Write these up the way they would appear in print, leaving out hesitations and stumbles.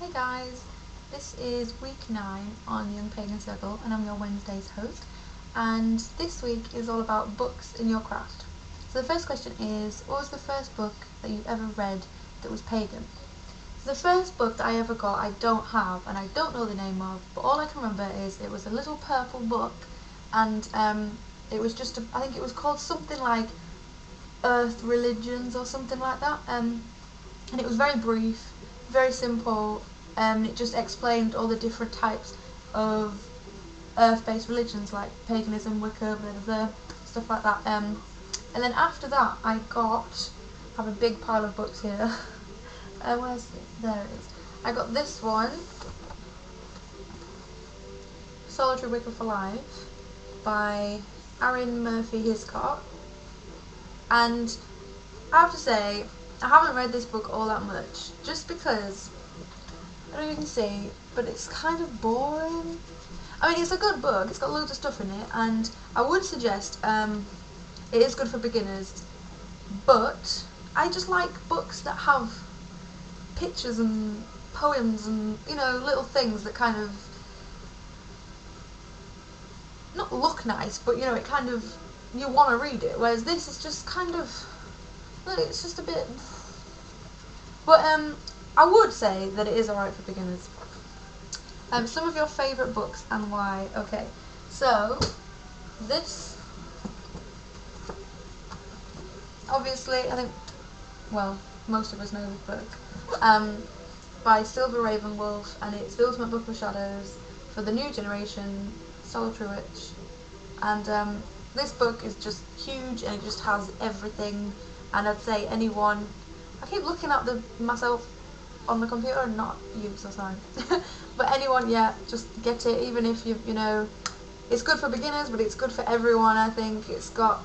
Hey guys, this is week 9 on Young Pagan Circle and I'm your Wednesday's host, and this week is all about books in your craft. So the first question is, what was the first book that you ever read that was pagan? So the first book that I ever got I don't have and I don't know the name of, but all I can remember is it was a little purple book, and it was just, I think it was called something like Earth Religions or something like that, and it was very brief, very simple, and it just explained all the different types of earth-based religions like paganism, Wicca, blah, blah, blah, stuff like that. And then after that I have a big pile of books here. Where's it? There it is. I got this one, Solitary Wicca for Life by Aaron Murphy Hiscott, and I have to say I haven't read this book all that much, just because, I don't know if you can see, but it's kind of boring. I mean, it's a good book, it's got loads of stuff in it, and I would suggest it is good for beginners, but I just like books that have pictures and poems and, you know, little things that kind of, not look nice, but, you know, it kind of, you want to read it, whereas this is just kind of, it's just a bit, but I would say that it is alright for beginners. Some of your favourite books and why. Okay, so this, obviously, I think, well, most of us know this book, by Silver Raven Wolf, and it's the ultimate book of shadows for the new generation, Solitary Witch, and this book is just huge and it just has everything. And I'd say anyone, I keep looking at myself on the computer and not you, so sorry. But anyone, yeah, just get it, even if you know, it's good for beginners, but it's good for everyone, I think. It's got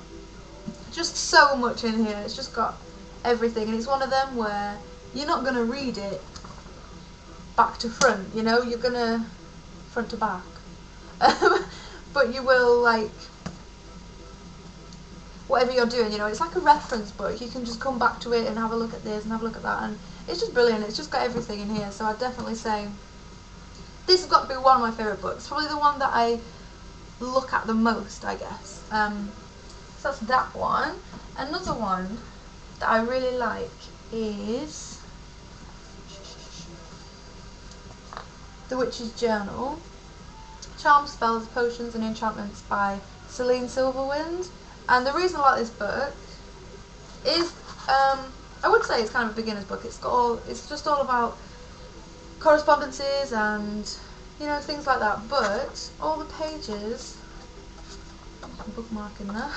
just so much in here, it's just got everything, and it's one of them where you're not going to read it back to front, you know, you're going to front to back. But you will, like, whatever you're doing, you know, it's like a reference book. You can just come back to it and have a look at this and have a look at that, and it's just brilliant. It's just got everything in here, so I'd definitely say this has got to be one of my favourite books, probably the one that I look at the most, I guess. So that's that one. Another one that I really like is The Witch's Journal, Charms, Spells, Potions and Enchantments by Celine Silverwind. And the reason I like this book is, I would say it's kind of a beginner's book. It's just all about correspondences and, you know, things like that. But all the pages, bookmark in there.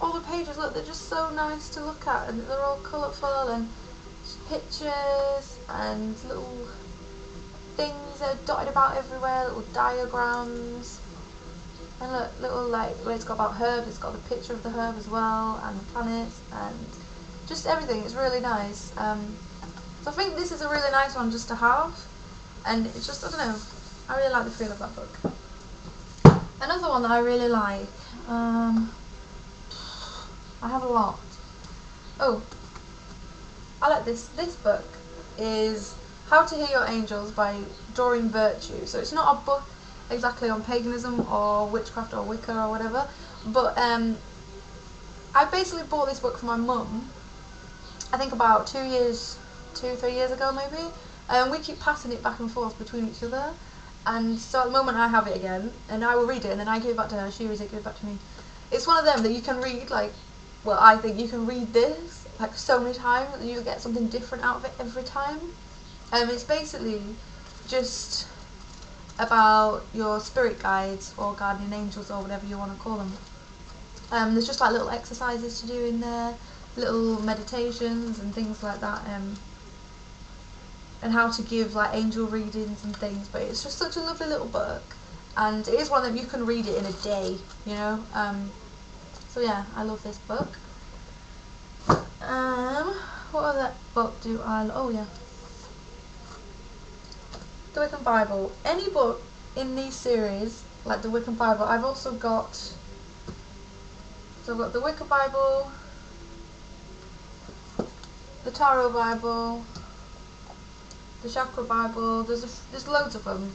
All the pages, look, they're just so nice to look at, and they're all colourful and pictures and little things that are dotted about everywhere, little diagrams. And look, little, like, where it's got about herbs, it's got the picture of the herb as well, and the planets, and just everything. It's really nice. So I think this is a really nice one just to have, and it's just, I don't know, I really like the feel of that book. Another one that I really like, I have a lot. Oh, I like this. This book is How to Hear Your Angels by Doreen Virtue. So it's not a book exactly on paganism or witchcraft or Wicca or whatever, but I basically bought this book for my mum, I think about 2, 3 years ago maybe, and we keep passing it back and forth between each other, and so at the moment I have it again, and I will read it, and then I give it back to her, she reads it, give it back to me. It's one of them that you can read, like, well, I think you can read this like so many times and you get something different out of it every time. It's basically just about your spirit guides or guardian angels or whatever you want to call them. There's just like little exercises to do in there, little meditations and things like that, and how to give like angel readings and things. But it's just such a lovely little book, and it is one that you can read it in a day, you know. So yeah, I love this book. What other book do I? Oh yeah, the Wiccan Bible. Any book in these series, like the Wiccan Bible, I've also got. So I've got the Wicca Bible, the Tarot Bible, the Chakra Bible. There's loads of them.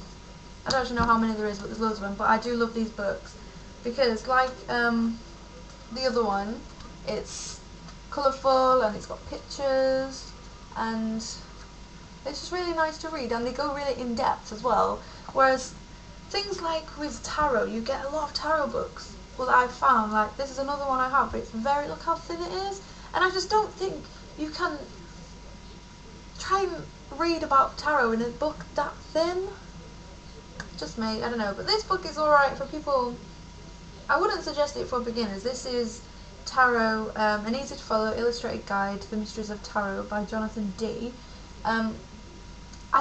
I don't actually know how many there is, but there's loads of them. But I do love these books because, like the other one, it's colourful and it's got pictures, and it's just really nice to read, and they go really in depth as well. Whereas things like with tarot, you get a lot of tarot books. Well, I've found, like, this is another one I have, but it's very, look how thin it is, and I just don't think you can try and read about tarot in a book that thin. Just me, I don't know, but this book is alright for people. I wouldn't suggest it for beginners. This is Tarot, an easy to follow illustrated guide to the mysteries of tarot by Jonathan D. I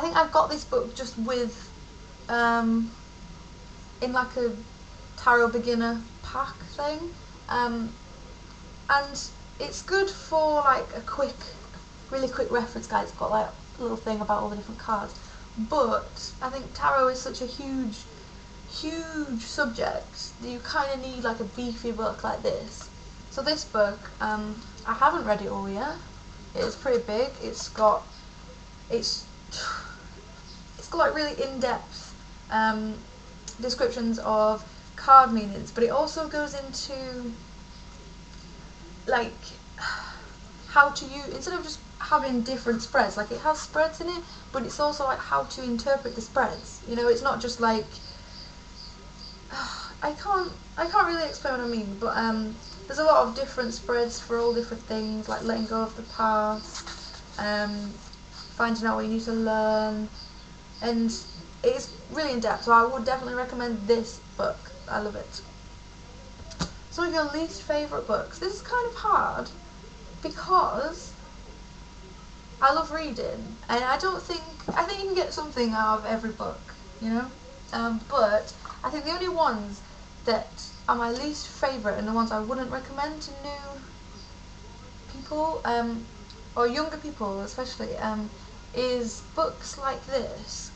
think I've got this book just with in like a tarot beginner pack thing, and it's good for like a really quick reference guide. It's got like a little thing about all the different cards, but I think tarot is such a huge subject that you kind of need like a beefy book like this. So this book, I haven't read it all yet. It's pretty big. It's got like really in-depth descriptions of card meanings, but it also goes into like how to use, instead of just having different spreads, like it has spreads in it, but it's also like how to interpret the spreads. You know, it's not just like I can't really explain what I mean, but there's a lot of different spreads for all different things, like letting go of the past, finding out what you need to learn, and it's really in depth, so I would definitely recommend this book. I love it. Some of your least favourite books. This is kind of hard because I love reading, and I think you can get something out of every book, you know, but I think the only ones that are my least favourite and the ones I wouldn't recommend to new people, or younger people especially, is books like this.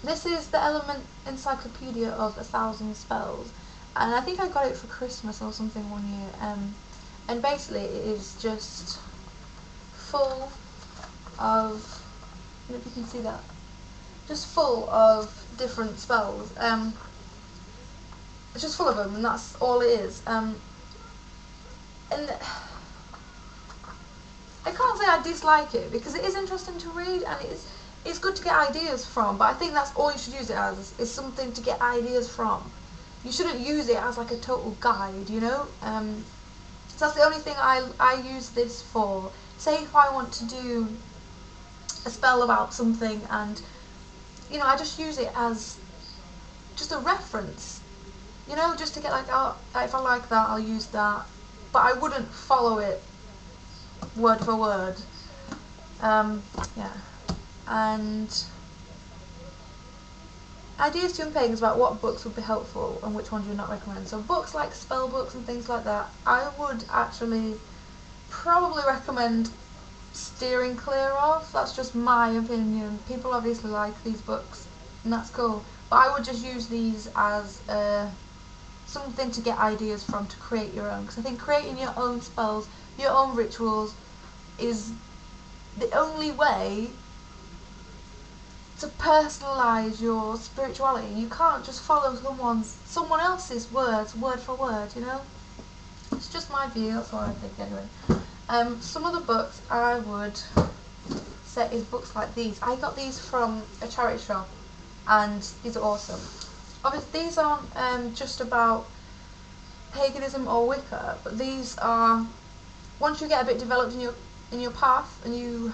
This is the Element Encyclopedia of 1,000 Spells, and I think I got it for Christmas or something one year, and basically it is just full of, I don't know if you can see that, just full of different spells. It's just full of them, and that's all it is. And I can't say I dislike it, because it is interesting to read, and it's good to get ideas from, but I think that's all you should use it as, is something to get ideas from. You shouldn't use it as like a total guide, you know? So that's the only thing I use this for. Say if I want to do a spell about something, and you know, I just use it as just a reference, you know, just to get like, oh, if I like that, I'll use that, but I wouldn't follow it word for word. Yeah, and ideas to young pagans about what books would be helpful and which ones you would not recommend. So books like spell books and things like that, I would actually probably recommend steering clear of. That's just my opinion. People obviously like these books, and that's cool, but I would just use these as something to get ideas from, to create your own, because I think creating your own spells, your own rituals, is the only way to personalise your spirituality. You can't just follow someone else's words word for word, you know? It's just my view, that's what I think anyway. Some of the books I would say is books like these. I got these from a charity shop, and these are awesome. Obviously these aren't just about paganism or Wicca, but these are, once you get a bit developed in your path, and you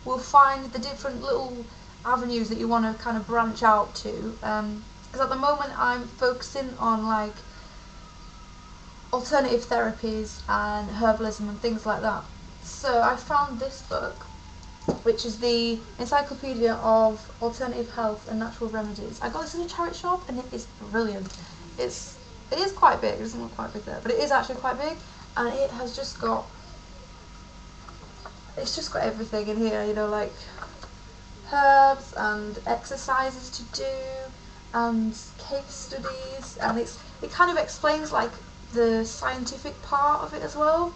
will find the different little avenues that you want to kind of branch out to, because at the moment I'm focusing on like alternative therapies and herbalism and things like that. So I found this book, which is the Encyclopedia of Alternative Health and Natural Remedies. I got this in a charity shop, and it is brilliant. It is quite big. It doesn't look quite big there, but it is actually quite big, and it has just got, it's just got everything in here, you know, like herbs and exercises to do and case studies, and it kind of explains like the scientific part of it as well,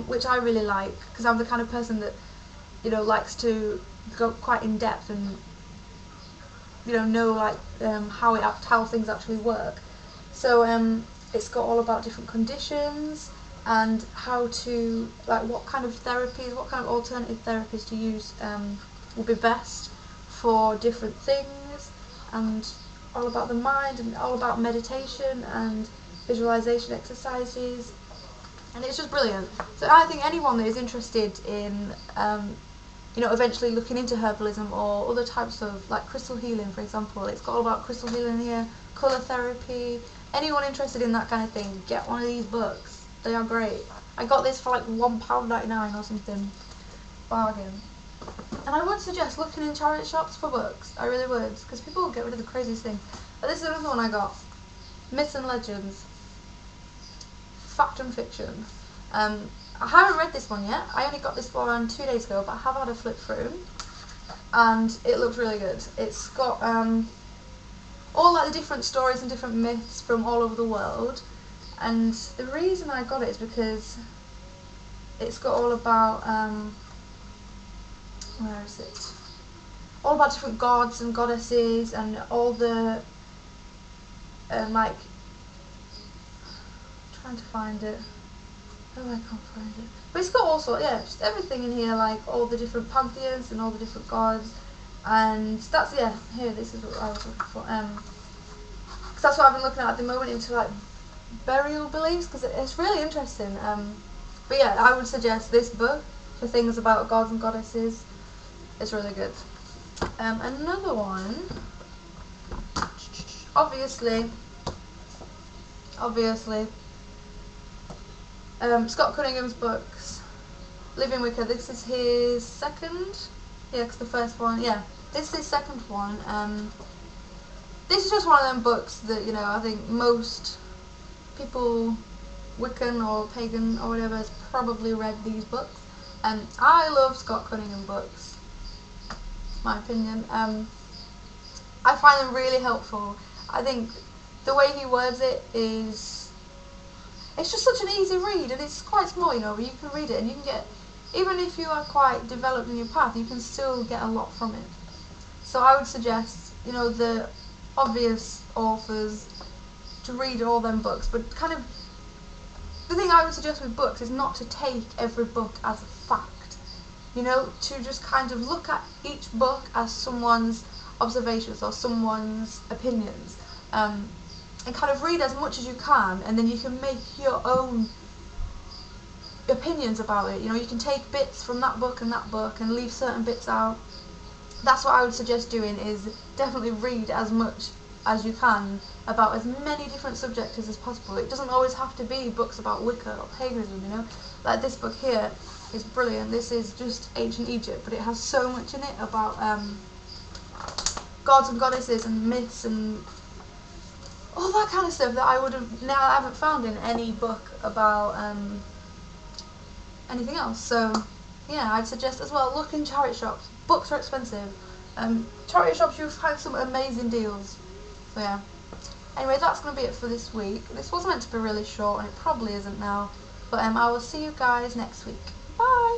which I really like, because I'm the kind of person that, you know, likes to go quite in depth and know like how things actually work. So it's got all about different conditions and how to, like, what kind of therapies, what kind of alternative therapies to use will be best for different things, and all about the mind and all about meditation and visualization exercises, and it's just brilliant. So I think anyone that is interested in eventually looking into herbalism or other types of, like, crystal healing, for example, it's got all about crystal healing here, colour therapy. Anyone interested in that kind of thing, get one of these books. They are great. I got this for like £1.99 or something. Bargain. And I would suggest looking in charity shops for books. I really would, because people will get rid of the craziest thing. But this is another one I got. Myths and Legends. Fact and Fiction. I haven't read this one yet. I only got this one 2 days ago, but I have had a flip through, and it looks really good. It's got all like the different stories and different myths from all over the world, and the reason I got it is because it's got all about where is it? All about different gods and goddesses and all the like, trying to find it. Oh, I can't find it. But it's got all sorts, yeah, just everything in here, like all the different pantheons and all the different gods, and that's, yeah, here, this is what I was looking for. Cause that's what I've been looking at the moment, into like burial beliefs, because it's really interesting. But yeah, I would suggest this book for things about gods and goddesses. It's really good. Another one, obviously. Scott Cunningham's books. Living Wicker. This is his second. Yeah, because the first one. Yeah, this is his second one. This is just one of them books that I think most people, Wiccan or pagan or whatever, has probably read these books. I love Scott Cunningham books. My opinion. I find them really helpful. I think the way he words it is. It's just such an easy read, and it's quite small, but you can read it and you can get, even if you are quite developed in your path, you can still get a lot from it. So I would suggest, the obvious authors, to read all them books, but kind of, the thing I would suggest with books is not to take every book as a fact, to just kind of look at each book as someone's observations or someone's opinions. And kind of read as much as you can, and then you can make your own opinions about it. You can take bits from that book and leave certain bits out. That's what I would suggest doing, is definitely read as much as you can about as many different subjects as possible. It doesn't always have to be books about Wicca or paganism, Like this book here is brilliant. This is just ancient Egypt, but it has so much in it about gods and goddesses and myths and all that kind of stuff that I haven't found in any book about anything else. So yeah, I'd suggest as well, look in charity shops. Books are expensive. Charity shops, you'll find some amazing deals. So yeah. Anyway, that's going to be it for this week. This was meant to be really short, and it probably isn't now. But I will see you guys next week.